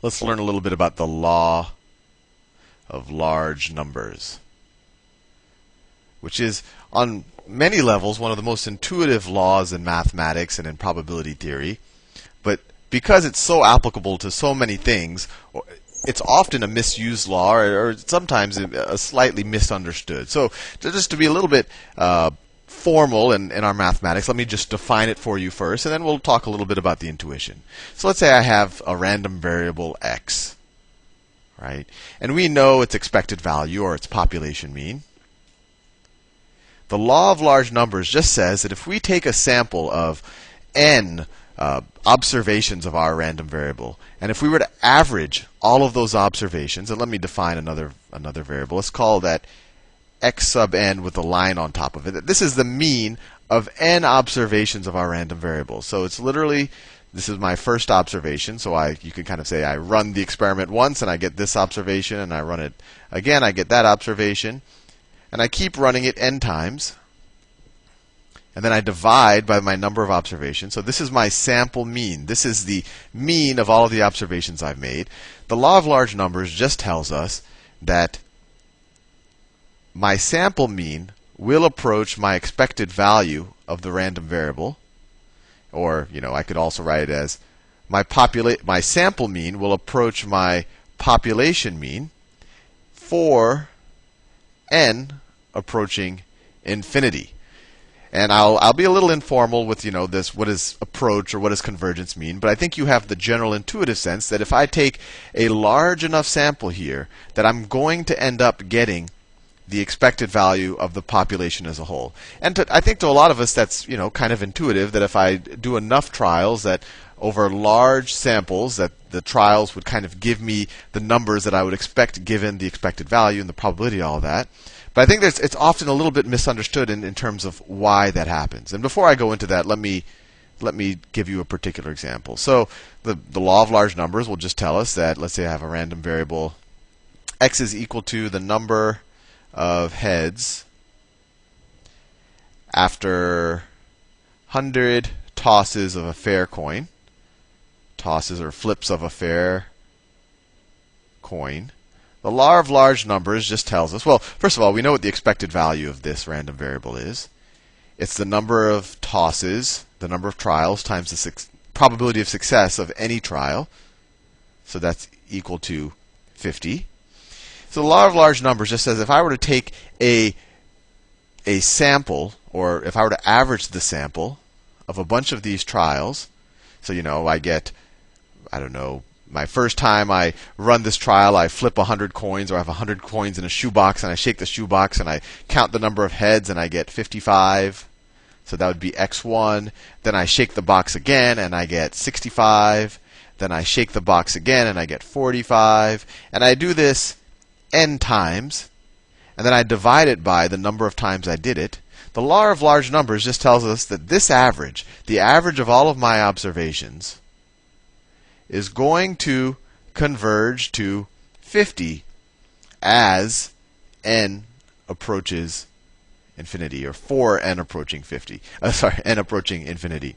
let's learn a little bit about the law of large numbers, which is on many levels one of the most intuitive laws in mathematics and in probability theory. But because it's so applicable to so many things, it's often a misused law, or sometimes a slightly misunderstood. So just to be a little bit formal in our mathematics, let me just define it for you first, and then we'll talk a little bit about the intuition. So let's say I have a random variable x, right? And we know its expected value, or its population mean. The law of large numbers just says that if we take a sample of n observations of our random variable, and if we were to average all of those observations, and let me define another variable. Let's call that x sub n with a line on top of it. This is the mean of n observations of our random variable. So it's literally, this is my first observation. So you can kind of say I run the experiment once and I get this observation, and I run it again, I get that observation, and I keep running it n times. And then I divide by my number of observations. So this is my sample mean. This is the mean of all of the observations I've made. The law of large numbers just tells us that my sample mean will approach my expected value of the random variable. Or, I could also write it as my sample mean will approach my population mean for n approaching infinity. And I'll be a little informal with this, what does approach or what does convergence mean? But I think you have the general intuitive sense that if I take a large enough sample here, that I'm going to end up getting the expected value of the population as a whole. And I think to a lot of us that's kind of intuitive, that if I do enough trials, that over large samples, that the trials would kind of give me the numbers that I would expect given the expected value and the probability of all that. But I think it's often a little bit misunderstood in terms of why that happens. And before I go into that, let me give you a particular example. So the law of large numbers will just tell us that, let's say I have a random variable, x is equal to the number of heads after 100 tosses of a fair coin. Tosses or flips of a fair coin. The law of large numbers just tells us, well, first of all, we know what the expected value of this random variable is. It's the number of tosses, the number of trials, times the probability of success of any trial. So that's equal to 50. So the law of large numbers just says if I were to take a sample, or if I were to average the sample of a bunch of these trials, so I get, I don't know, my first time I run this trial, I flip 100 coins, or I have 100 coins in a shoebox, and I shake the shoebox, and I count the number of heads, and I get 55. So that would be x1. Then I shake the box again, and I get 65. Then I shake the box again, and I get 45. And I do this n times, and then I divide it by the number of times I did it. The law of large numbers just tells us that this average, the average of all of my observations, is going to converge to 50 as n approaches infinity, or for n approaching 50. N approaching infinity.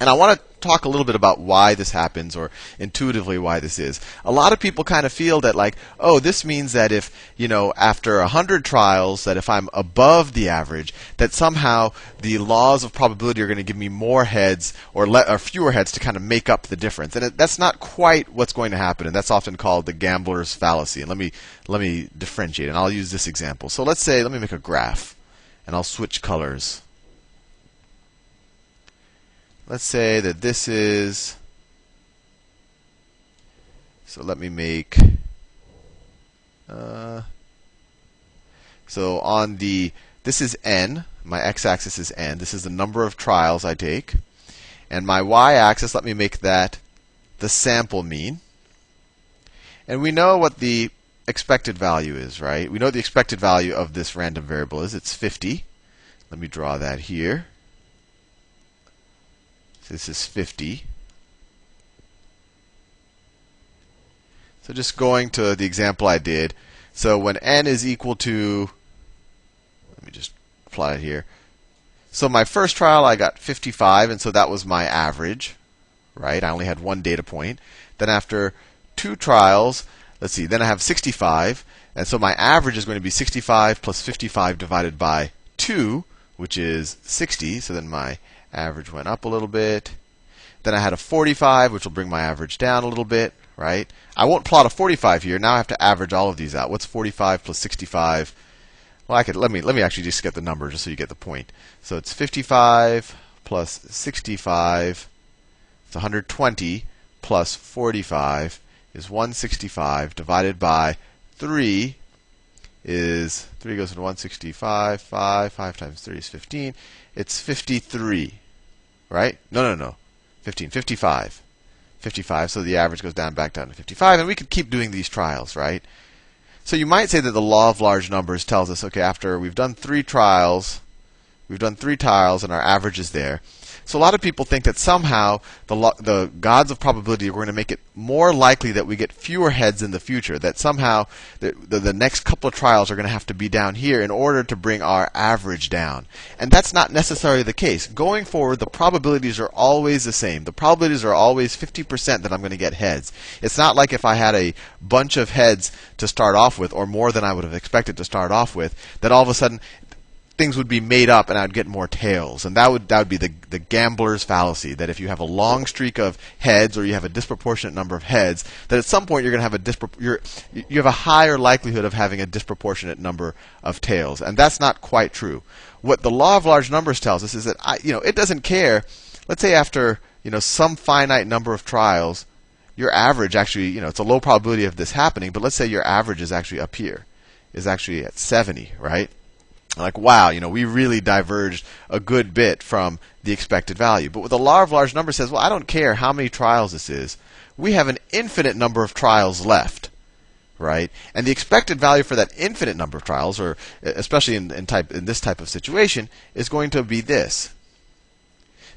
And I want to talk a little bit about why this happens, or intuitively why this is. A lot of people kind of feel that this means that if, after 100 trials, that if I'm above the average, that somehow the laws of probability are going to give me more heads or fewer heads to kind of make up the difference. And that's not quite what's going to happen, and that's often called the gambler's fallacy. And let me differentiate, and I'll use this example. So let me make a graph, and I'll switch colors. Let's say that this is, so let me make, so on this is n, my x-axis is n, this is the number of trials I take, and my y-axis, let me make that the sample mean. And we know what the expected value is, right? We know the expected value of this random variable is, it's 50. Let me draw that here. This is 50. So just going to the example I did. So when n is equal to, let me just plot it here. So my first trial I got 55, and so that was my average, right? I only had one data point. Then after 2 trials. Let's see, then I have 65. And so my average is going to be 65 plus 55 divided by 2, which is 60. So then my average went up a little bit. Then I had a 45, which will bring my average down a little bit, right? I won't plot a 45 here. Now I have to average all of these out. What's 45 plus 65? Well, let me actually just get the number just so you get the point. So it's 55 plus 65. It's 120 plus 45 is 165 divided by 3 is 3 goes into 165. 5 times 3 is 15. It's 53, right? No. 15. 55. 55. So the average goes back down to 55, and we could keep doing these trials, right? So you might say that the law of large numbers tells us, okay, after we've done 3 trials, and our average is there. So a lot of people think that somehow the gods of probability are going to make it more likely that we get fewer heads in the future, that somehow the next couple of trials are going to have to be down here in order to bring our average down. And that's not necessarily the case. Going forward, the probabilities are always the same. The probabilities are always 50% that I'm going to get heads. It's not like if I had a bunch of heads to start off with, or more than I would have expected to start off with, that all of a sudden things would be made up and I'd get more tails. And that would be the gambler's fallacy, that if you have a long streak of heads or you have a disproportionate number of heads, that at some point you're going to have you have a higher likelihood of having a disproportionate number of tails. And that's not quite true. What the law of large numbers tells us is that it doesn't care. Let's say after some finite number of trials, your average actually, it's a low probability of this happening, but let's say your average is actually up here, is actually at 70, right? Like, wow, we really diverged a good bit from the expected value. But what the law of large numbers says, well, I don't care how many trials this is. We have an infinite number of trials left, right? And the expected value for that infinite number of trials, or especially in this type of situation, is going to be this.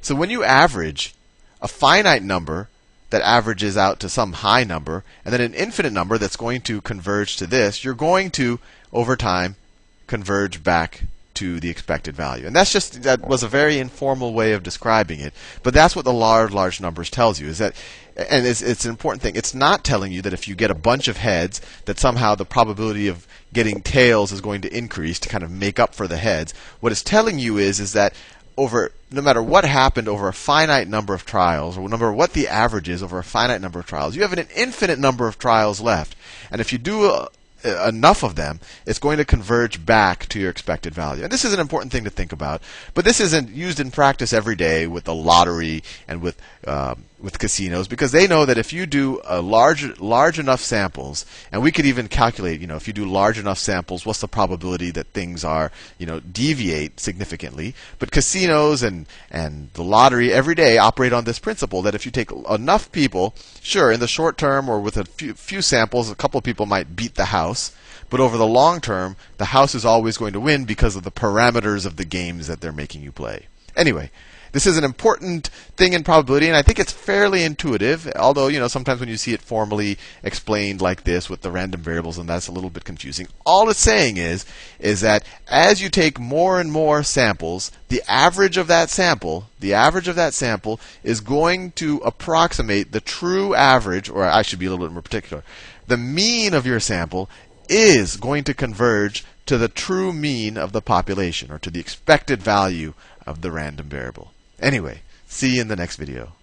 So when you average a finite number that averages out to some high number, and then an infinite number that's going to converge to this, you're going to, over time, converge back to the expected value. And that was a very informal way of describing it. But that's what the law of large numbers tells you, is that, and it's an important thing. It's not telling you that if you get a bunch of heads, that somehow the probability of getting tails is going to increase to kind of make up for the heads. What it's telling you is that no matter what happened over a finite number of trials, or no matter what the average is over a finite number of trials, you have an infinite number of trials left. And if you do enough of them, it's going to converge back to your expected value. And this is an important thing to think about. But this isn't used in practice every day with the lottery and with casinos, because they know that if you do large enough samples, and we could even calculate, if you do large enough samples, what's the probability that things are, deviate significantly. But casinos and the lottery every day operate on this principle that if you take enough people, sure, in the short term or with a few samples, a couple of people might beat the house. But over the long term, the house is always going to win because of the parameters of the games that they're making you play. Anyway, this is an important thing in probability, and I think it's fairly intuitive, although, sometimes when you see it formally explained like this with the random variables, and that's a little bit confusing. All it's saying is that as you take more and more samples, the average of that sample is going to approximate the true average, or I should be a little bit more particular. The mean of your sample is going to converge to the true mean of the population, or to the expected value of the random variable. Anyway, see you in the next video.